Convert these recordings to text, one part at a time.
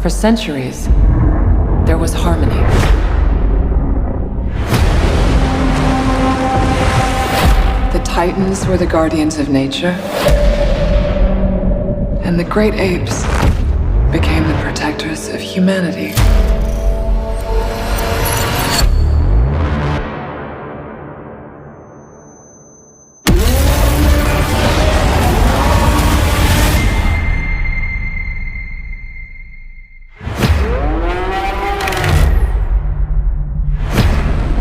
For centuries, there was harmony. The Titans were the guardians of nature, and the great apes became the protectors of humanity.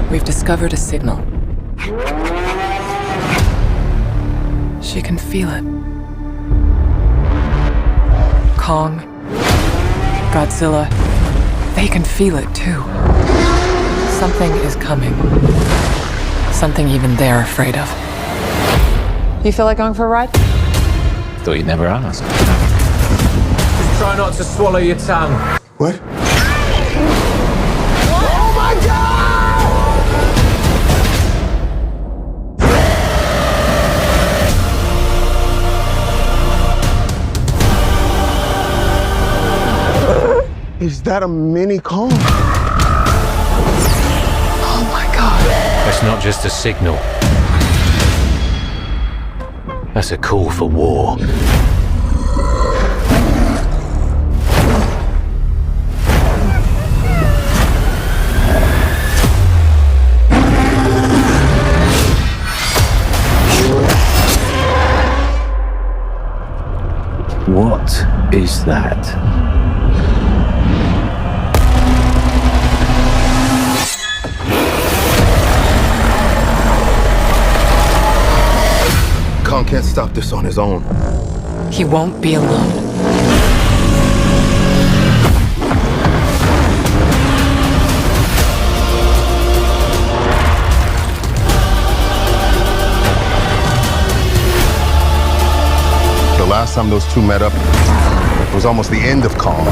We've discovered a signal. She can feel it. Kong, Godzilla, they can feel it too. Something is coming. Something even they're afraid of. You feel like going for a ride? Thought you'd never ask. Just try not to swallow your tongue. What? Oh my God! Is that a mini Kong? Oh my God. That's not just a signal. That's a call for war. What is that? Kong can't stop this on his own. He won't be alone. The last time those two met up, it was almost the end of Kong.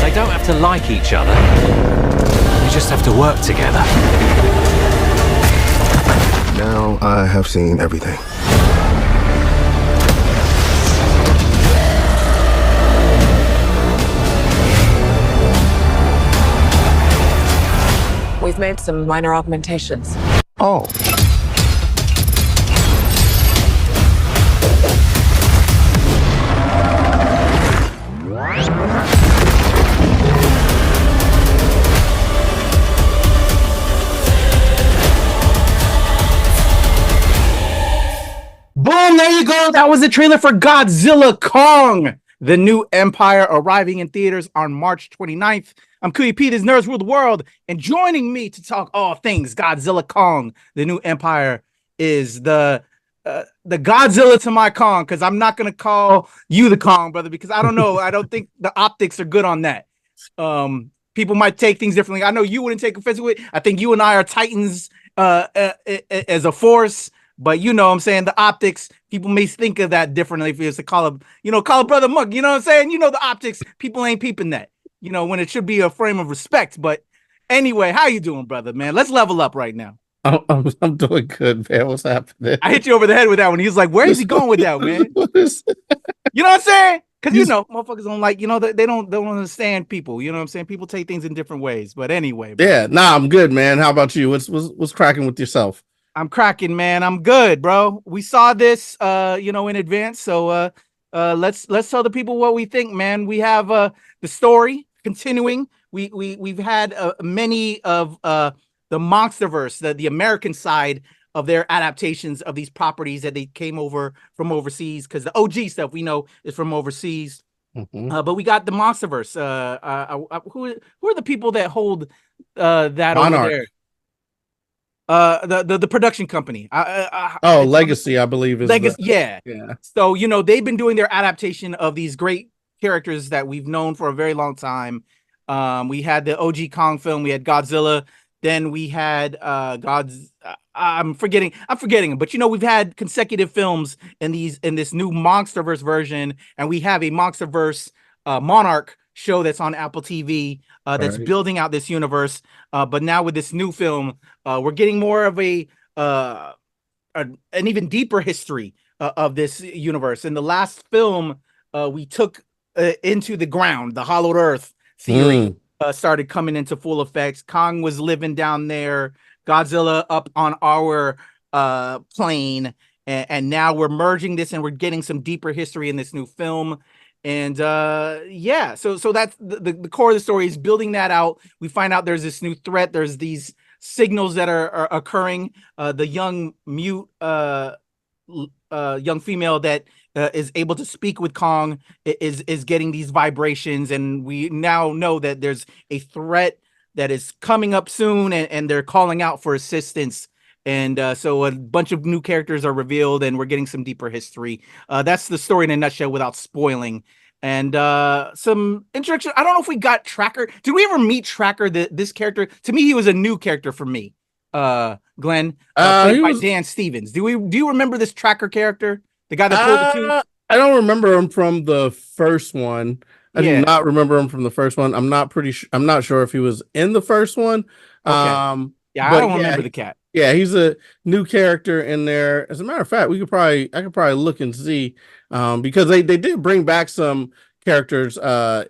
They don't have to like each other. They just have to work together. Now I have seen everything. We've made some minor augmentations. Oh. Boom, there you go. That was the trailer for Godzilla Kong, the new empire, arriving in theaters on March 29th. I'm Kuya Peters, Nerds Rule the World, and joining me to talk all things Godzilla Kong, the new empire, is the Godzilla to my Kong, because I'm not going to call you the Kong, brother, because I don't know. I don't think the optics are good on that. People might take things differently. I know you wouldn't take offense with it. I think you and I are titans as a force. But you know what I'm saying, the optics, people may think of that differently if it's to call a brother Muck, you know what I'm saying? You know the optics, people ain't peeping that, you know, when it should be a frame of respect. But anyway, how you doing, brother, man? Let's level up right now. I'm doing good, man. What's happening? I hit you over the head with that one. He was like, where is he going with that, man? You know what I'm saying? Because, you know, motherfuckers don't like, you know, they don't understand people. You know what I'm saying? People take things in different ways. But anyway. Bro. Yeah, I'm good, man. How about you? What's cracking with yourself? I'm cracking, man. I'm good, bro. We saw this, in advance. So let's tell the people what we think, man. We have the story continuing. We've had many of the Monsterverse, the American side of their adaptations of these properties that they came over from overseas, because the OG stuff we know is from overseas. Mm-hmm. But we got the Monsterverse. Who are the people that hold that Monarch. Over there? The production company. Legacy, I believe is Legacy. Yeah. So they've been doing their adaptation of these great characters that we've known for a very long time. We had the OG Kong film. We had Godzilla. Then we had I'm forgetting them, but we've had consecutive films in this new Monsterverse version, and we have a Monsterverse Monarch show that's on Apple TV that's building out this universe. But now with this new film, we're getting more of an even deeper history of this universe. In the last film, we took into the ground. The hollowed earth theory started coming into full effect. Kong was living down there, Godzilla up on our plane, and now we're merging this and we're getting some deeper history in this new film. And yeah, so that's the core of the story, is building that out. We find out there's this new threat. There's these signals that are occurring. The young mute young female that is able to speak with Kong is getting these vibrations, and we now know that there's a threat that is coming up soon, and they're calling out for assistance. And so a bunch of new characters are revealed, and we're getting some deeper history. That's the story in a nutshell without spoiling. And some introduction. I don't know if we got Tracker. Did we ever meet Tracker, this character? To me, he was a new character for me. Glenn, played by Dan Stevens. Do you remember this Tracker character? The guy that pulled the two? I don't remember him from the first one. I do not remember him from the first one. I'm not sure if he was in the first one. Okay. I don't remember the cat. Yeah, he's a new character in there. As a matter of fact, I could probably look and see, because they did bring back some characters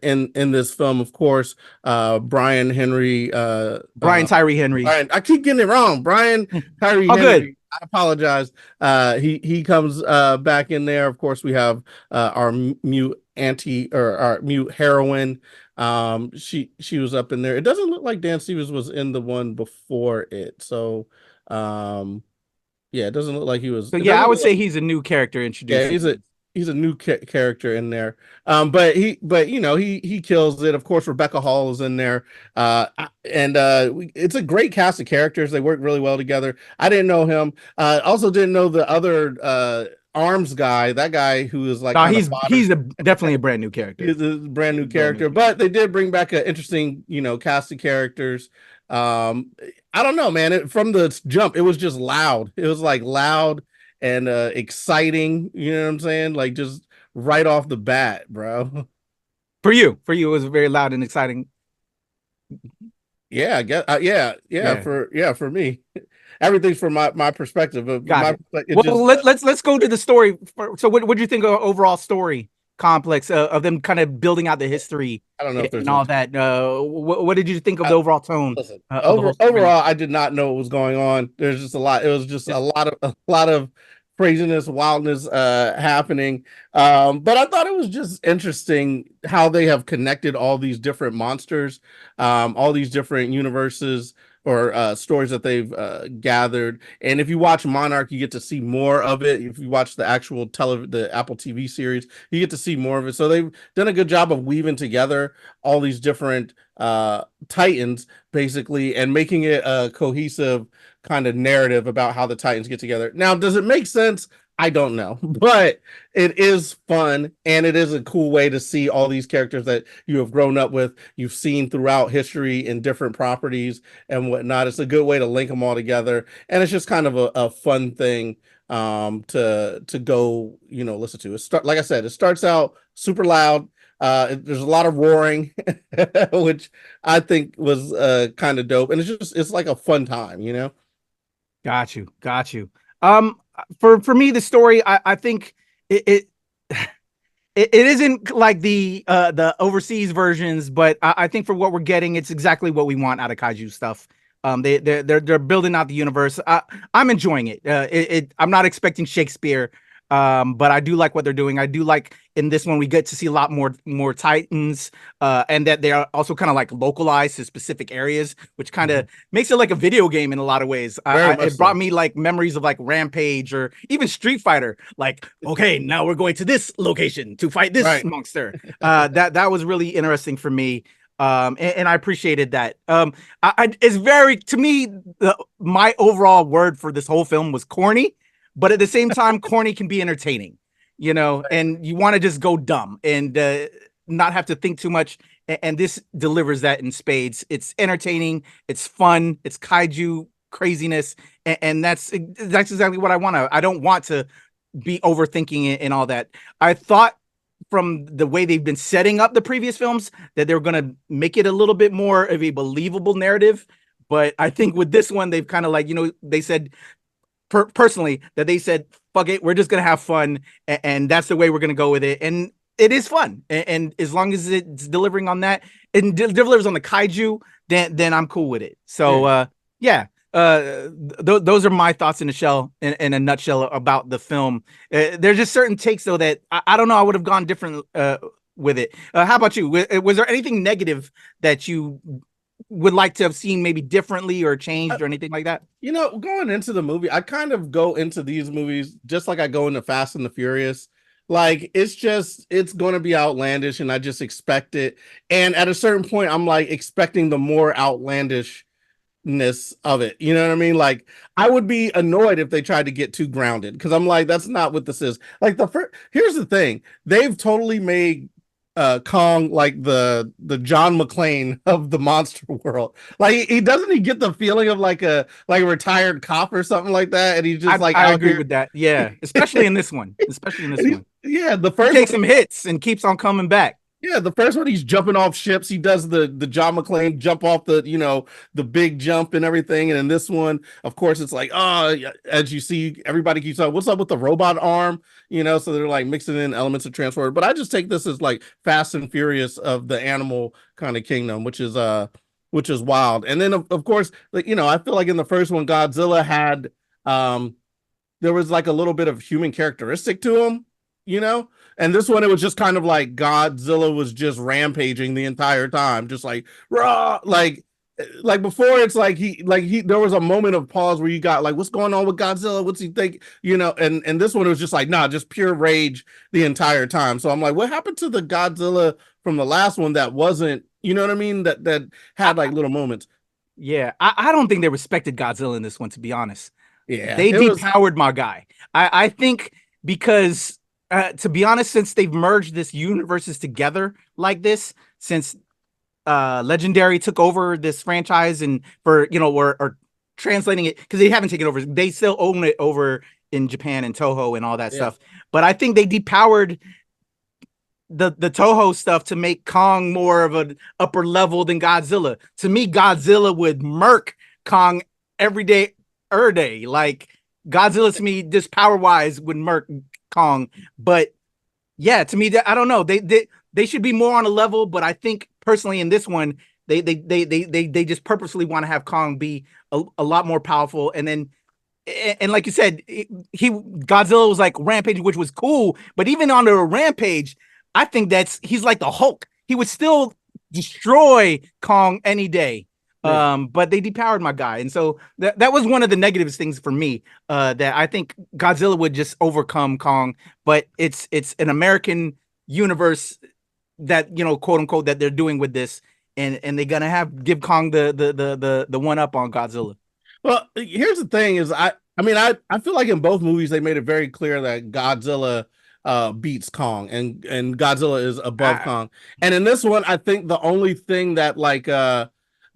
in this film. Of course, Brian Tyree Henry. I keep getting it wrong. Brian Tyree Henry. Good. I apologize. He comes back in there. Of course, we have our mute heroine. She was up in there. It doesn't look like Dan Stevens was in the one before it. So it doesn't look like he was. So I would say he's a new character introduced. Yeah, he's a new character in there. But he kills it. Of course, Rebecca Hall is in there. It's a great cast of characters. They work really well together. I didn't know him. Also didn't know the other arms guy, that guy who is like, he's definitely a brand new character. He's a brand new character, but they did bring back an interesting, cast of characters. I don't know, man. From the jump, it was just loud. It was like loud and exciting. You know what I'm saying? Like just right off the bat, bro. For you, it was very loud and exciting. Yeah, I guess. For me. Everything's from my perspective. Let's go to the story. So what do you think of overall story complex of them kind of building out the history? I don't know if there's all that. What did you think of the overall tone? Listen, overall, I did not know what was going on. There's just a lot. It was just a lot of craziness, wildness happening. But I thought it was just interesting how they have connected all these different monsters, all these different universes or stories that they've gathered. And if you watch Monarch, you get to see more of it. If you watch the actual the Apple TV series, you get to see more of it. So they've done a good job of weaving together all these different Titans, basically, and making it a cohesive kind of narrative about how the Titans get together. Now, does it make sense? I don't know, but it is fun, and it is a cool way to see all these characters that you have grown up with, you've seen throughout history in different properties and whatnot. It's a good way to link them all together, and it's just kind of a fun thing to go, listen to. Like I said, it starts out super loud. There's a lot of roaring, which I think was kind of dope, and it's like a fun time, Got you. For me, the story, I think it isn't like the overseas versions, but I think for what we're getting, it's exactly what we want out of kaiju stuff. They're building out the universe. I'm enjoying it. I'm not expecting Shakespeare, but I do like what they're doing. I do like in this one we get to see a lot more Titans, and that they are also kind of like localized to specific areas, which kind of makes it like a video game in a lot of ways. It brought me like memories of like Rampage or even Street Fighter. Like, okay, now we're going to this location to fight this monster. That was really interesting for me. And I appreciated that. It's very, to me, my overall word for this whole film was corny, but at the same time, corny can be entertaining, and you want to just go dumb and not have to think too much. And this delivers that in spades. It's entertaining. It's fun. It's kaiju craziness. And that's exactly what I want. I don't want to be overthinking it and all that. I thought from the way they've been setting up the previous films that they're going to make it a little bit more of a believable narrative. But I think with this one, they've kind of like, they said personally that they said, fuck it, we're just going to have fun. And that's the way we're going to go with it. And it is fun, and as long as it's delivering on that and delivers on the kaiju, then I'm cool with it. So those are my thoughts in a nutshell about the film. There's just certain takes though that I don't know, I would have gone different with it. How about you? Was there anything negative that you would like to have seen maybe differently or changed or anything like that? Going into the movie, I kind of go into these movies just like I go into Fast and the Furious. Like, it's going to be outlandish, and I just expect it. And at a certain point, I'm like expecting the more outlandishness of it. You know what I mean? Like, I would be annoyed if they tried to get too grounded, because I'm like, that's not what this is. Like, here's the thing: they've totally made Kong like the John McClane of the monster world. Like, he get the feeling of like a retired cop or something like that, and he's just I agree with that. Yeah, especially in this one. Yeah, the first he takes some hits and keeps on coming back. Yeah, the first one, he's jumping off ships. He does the John McClane jump off the big jump and everything. And in this one, of course, it's like, as you see, everybody keeps on, what's up with the robot arm? So they're like mixing in elements of Transporter. But I just take this as like Fast and Furious of the animal kind of kingdom, which is wild. And then of course, like, I feel like in the first one, Godzilla had there was like a little bit of human characteristic to him, and this one, it was just kind of like Godzilla was just rampaging the entire time, just like raw, like before. It's like there was a moment of pause where you got like, what's going on with Godzilla? What's he think? And this one, it was just like, nah, just pure rage the entire time. So I'm like, what happened to the Godzilla from the last one that wasn't, you know what I mean? That had like little moments. Yeah, I don't think they respected Godzilla in this one, to be honest. Yeah, they depowered my guy. I think because. To be honest, since they've merged this universes together like this, since Legendary took over this franchise and or translating it, because they haven't taken over, they still own it over in Japan and Toho and all that stuff. But I think they depowered the Toho stuff to make Kong more of an upper level than Godzilla. To me, Godzilla would murk Kong every day. Like, Godzilla to me, just power wise, would murk Kong. But yeah, to me, I don't know, they should be more on a level. But I think personally in this one, they just purposely want to have Kong be a lot more powerful. And then like you said, Godzilla was like rampaging, which was cool. But even on the rampage, I think he's like the Hulk. He would still destroy Kong any day. But they depowered my guy, and so that was one of the negative things for me. That I think Godzilla would just overcome Kong, but it's an American universe that, quote unquote, that they're doing with this, and they're gonna give Kong the one up on Godzilla. Well, here's the thing: is I feel like in both movies they made it very clear that Godzilla beats Kong, and Godzilla is above Kong. And in this one, I think the only thing that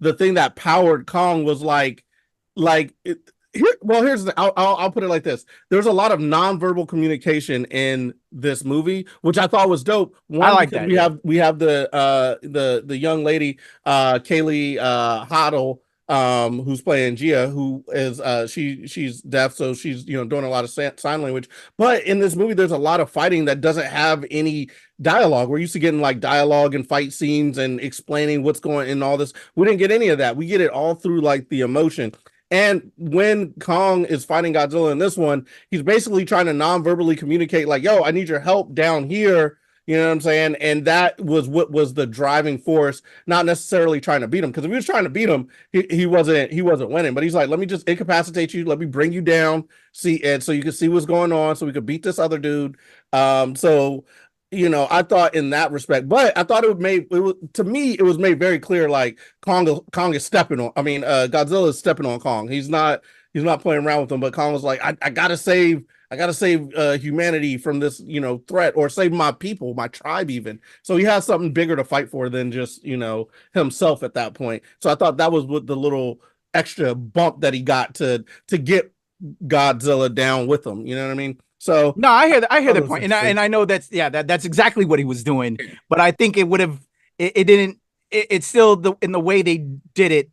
the thing that powered Kong was here's the, I'll put it like this. There's a lot of nonverbal communication in this movie, which I thought was dope. I like that. We have the young lady, Kaylee Hottle, who's playing Gia, who is she's deaf, so she's doing a lot of sign language. But in this movie, there's a lot of fighting that doesn't have any dialogue. We're used to getting like dialogue and fight scenes and explaining what's going in all this. We didn't get any of that. We get it all through like the emotion. And when Kong is fighting Godzilla in this one, he's basically trying to non-verbally communicate like, yo, I need your help down here. You know what I'm saying? And that was what was the driving force, not necessarily trying to beat him. Because if he was trying to beat him, he wasn't winning. But he's like, let me just incapacitate you, let me bring you down, and so you can see what's going on, so we could beat this other dude. So I thought in that respect, but I thought it was made very clear, like Kong is stepping on. Godzilla is stepping on Kong. He's not playing around with him. But Kong was like, I gotta save humanity from this, threat, or save my people, my tribe even. So he has something bigger to fight for than just, himself at that point. So I thought that was what the little extra bump that he got to get Godzilla down with him. You know what I mean? So no, I hear the point, and I know that's exactly what he was doing. But I think it would have, it didn't. It's still in the way they did it,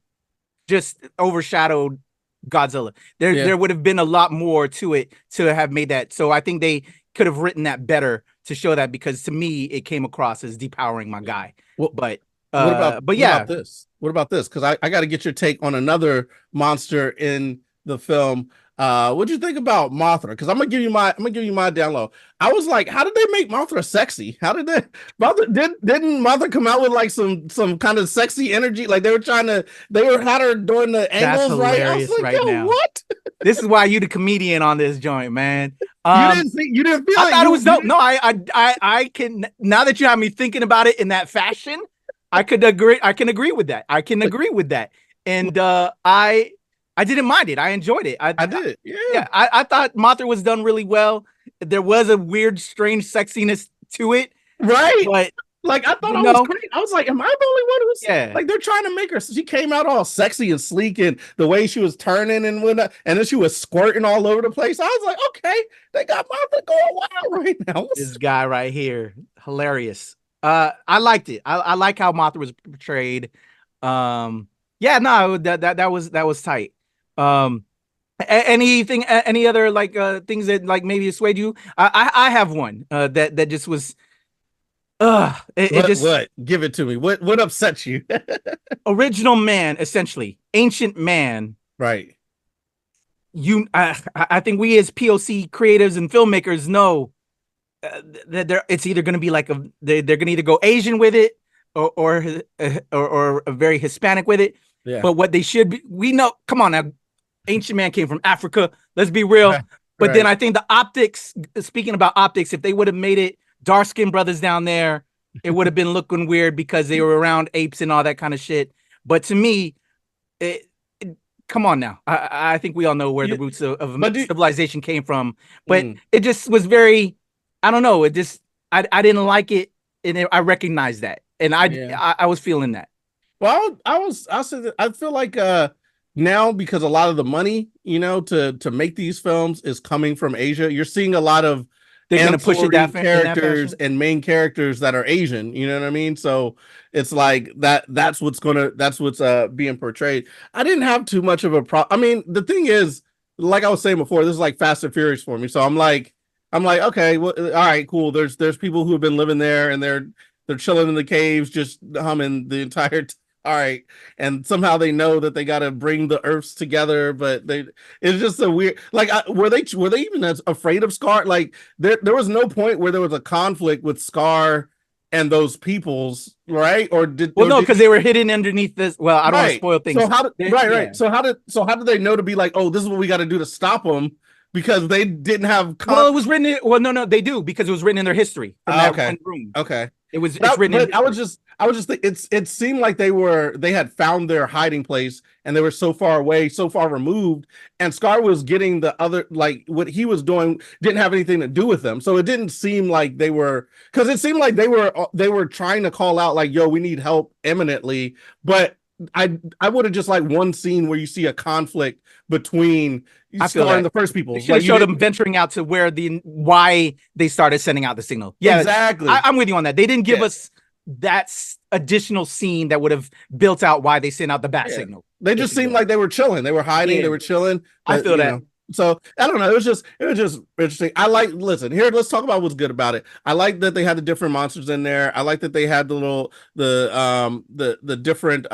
just overshadowed Godzilla. There would have been a lot more to it to have made that. So I think they could have written that better to show that, because to me it came across as depowering my guy. Well, but what yeah, about this? What about this? Because I got to get your take on another monster in the film. What'd you think about Mothra? Because I'm gonna give you my download. I was like, how did they make Mothra sexy? How did didn't Mothra come out with like some kind of sexy energy? Like they had her doing the angles right. I was like, right now. What? This is why you the comedian on this joint, man. You didn't feel I it. thought it was dope. No, I can, now that you have me thinking about it in that fashion, I can agree with that. And I didn't mind it. I enjoyed it. I did. Yeah. I thought Mothra was done really well. There was a weird, strange sexiness to it. Right. But like, I thought I was great. I was like, am I the only one who's like, they're trying to make her, she came out all sexy and sleek, and the way she was turning and whatnot, and then she was squirting all over the place. I was like, okay, they got Mothra going wild right now. This guy right here, hilarious. I liked it. I like how Mothra was portrayed. Yeah, no, that was tight. Any other like things that like maybe swayed you? I have one that just was what? Give it to me. What upsets you? Original man, essentially ancient man, right? I think we as POC creatives and filmmakers know that it's either going to be like they're going to either go Asian with it or a very Hispanic with it. Yeah. But what they should be, we know. Come on now, ancient man came from Africa. Let's be real. But then I think the optics. Speaking about optics, if they would have made it dark skinned brothers down there, it would have been looking weird because they were around apes and all that kind of shit. But to me, come on now. I think we all know where the roots of civilization came from. But it just was very. I don't know. It just I didn't like it, and I recognized that, and I was feeling that. Well, I feel like now, because a lot of the money, to make these films is coming from Asia. You're seeing a lot of they're going to push it that characters and main characters that are Asian. You know what I mean? So it's like that's what's being portrayed. I didn't have too much of a problem. I mean, the thing is, like I was saying before, this is like Fast and Furious for me. So I'm like, okay, well, all right, cool. There's people who have been living there, and they're chilling in the caves, just humming the entire all right, and somehow they know that they got to bring the Earths together, but it's just a weird. Like, were they even as afraid of Scar? Like, there was no point where there was a conflict with Scar and those peoples, right? Or did? Well, no, because they were hidden underneath this. Well, I don't want to spoil things. So how did they know to be like, oh, this is what we got to do to stop them? Because they didn't have. Well, it was written. No, they do, because it was written in their history. Okay. Room. Okay. It's written. I was just it seemed like they had found their hiding place, and they were so far away, so far removed, and Scar was getting the other, like what he was doing didn't have anything to do with them. So it didn't seem like they were, because it seemed like they were trying to call out like, yo, we need help imminently. But I would have just like one scene where you see a conflict between Scar and the first people. They should have showed them venturing out to why they started sending out the signal. Yeah, exactly. I'm with you on that. They didn't give us that additional scene that would have built out why they sent out the bat signal. They just seemed like they were chilling. They were hiding. They were chilling. I feel that. So I don't know. It was just interesting. Let's talk about what's good about it. I like that they had the different monsters in there. I like that they had the different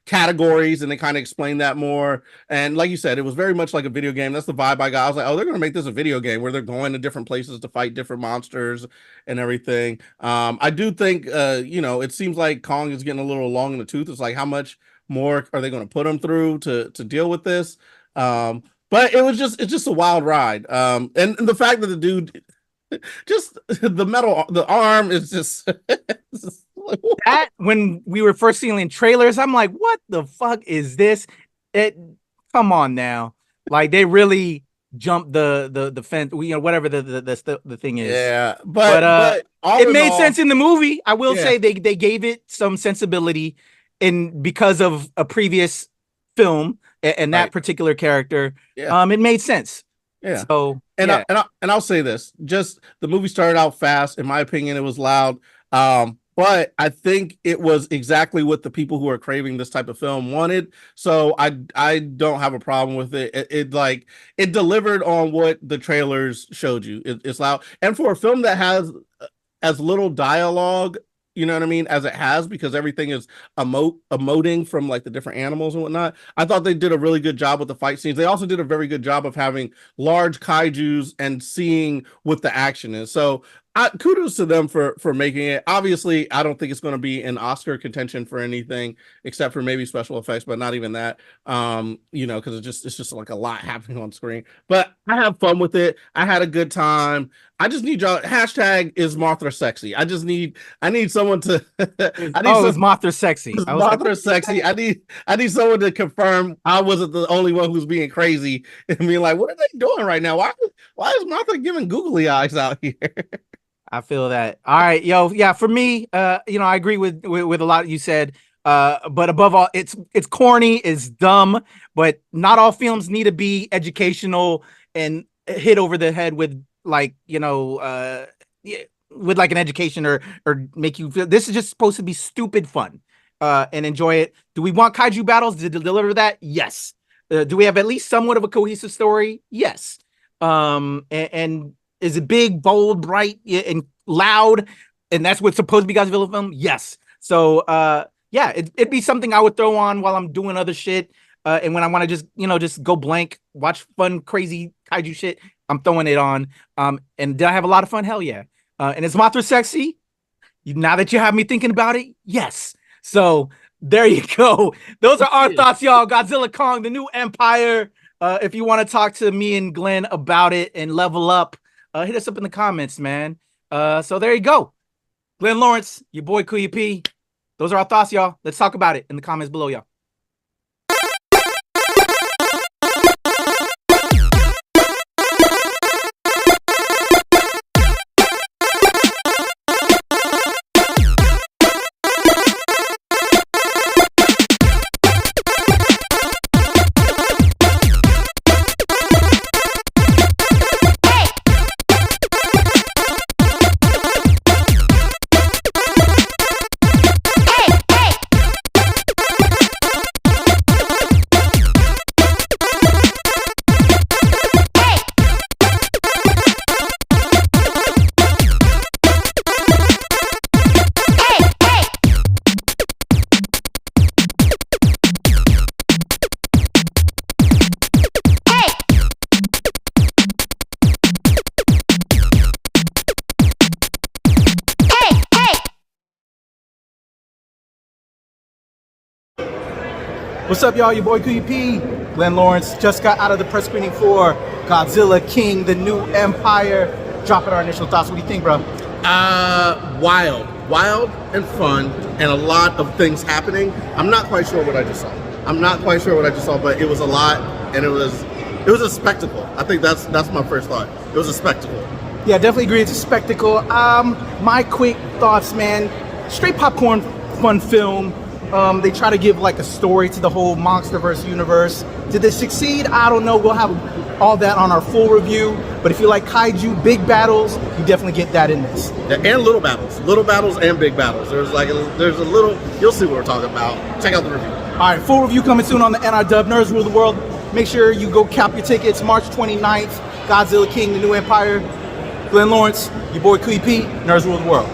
categories, and they kind of explained that more. And like you said, it was very much like a video game. That's the vibe I got. I was like, oh, they're gonna make this a video game where they're going to different places to fight different monsters and everything. I do think it seems like Kong is getting a little long in the tooth. It's like, how much more are they going to put him through to deal with this? But it's just a wild ride. And the fact that the dude, just the arm is just that. When we were first seeing in trailers, I'm like, what the fuck is this? Come on now. Like, they really jumped the fence, whatever the thing is. Yeah. But it made sense in the movie. I will say they gave it some sensibility because of a previous film and that particular character. It made sense. So I'll say this, just the movie started out fast. In my opinion, it was loud, but but I think it was exactly what the people who are craving this type of film wanted. So I don't have a problem with it. It delivered on what the trailers showed you. It's loud, and for a film that has as little dialogue, you know what I mean, as it has, because everything is emoting from like the different animals and whatnot. I thought they did a really good job with the fight scenes. They also did a very good job of having large kaijus and seeing what the action is. So kudos to them for making it. Obviously, I don't think it's going to be an Oscar contention for anything except for maybe special effects, but not even that. Because it's just like a lot happening on screen. But I have fun with it. I had a good time. I just need y'all. Hashtag is Mothra sexy. I need someone to. Is Mothra sexy? Mothra sexy. I need someone to confirm I wasn't the only one who's being crazy and being like, what are they doing right now? Why is Mothra giving googly eyes out here? I feel that. All right, yo, yeah. For me, I agree with a lot you said. But above all, it's corny, it's dumb. But not all films need to be educational and hit over the head with with like an education or make you feel. This is just supposed to be stupid fun, and enjoy it. Do we want kaiju battles to deliver that? Yes. Do we have at least somewhat of a cohesive story? Yes. And is it big, bold, bright, and loud? And that's what's supposed to be Godzilla film? Yes. So, it'd be something I would throw on while I'm doing other shit. And when I want to just go blank, watch fun, crazy kaiju shit, I'm throwing it on. And did I have a lot of fun? Hell yeah. And is Mothra sexy? Now that you have me thinking about it, yes. So there you go. Those are our thoughts, y'all. Godzilla Kong, the new empire. If you want to talk to me and Glenn about it and level up, hit us up in the comments, man. So there you go. Glenn Lawrence, your boy Kuya P. Those are our thoughts, y'all. Let's talk about it in the comments below, y'all. What's up, y'all? Your boy Kuya P. Glenn Lawrence just got out of the press screening for Godzilla King, the New Empire. Dropping our initial thoughts. What do you think, bro? Wild and fun, and a lot of things happening. I'm not quite sure what I just saw. But it was a lot, and it was a spectacle. I think that's my first thought. It was a spectacle. Yeah, definitely agree. It's a spectacle. My quick thoughts, man. Straight popcorn fun film. They try to give like a story to the whole Monsterverse universe. Did they succeed? I don't know. We'll have all that on our full review. But if you like kaiju, big battles, you definitely get that in this. Yeah, and little battles and big battles. There's a little. You'll see what we're talking about. Check out the review. All right, full review coming soon on the NRW Nerds Rule the World. Make sure you go cap your tickets. March 29th, Godzilla King, the New Empire. Glenn Lawrence, your boy Kuya P. Nerds Rule the World.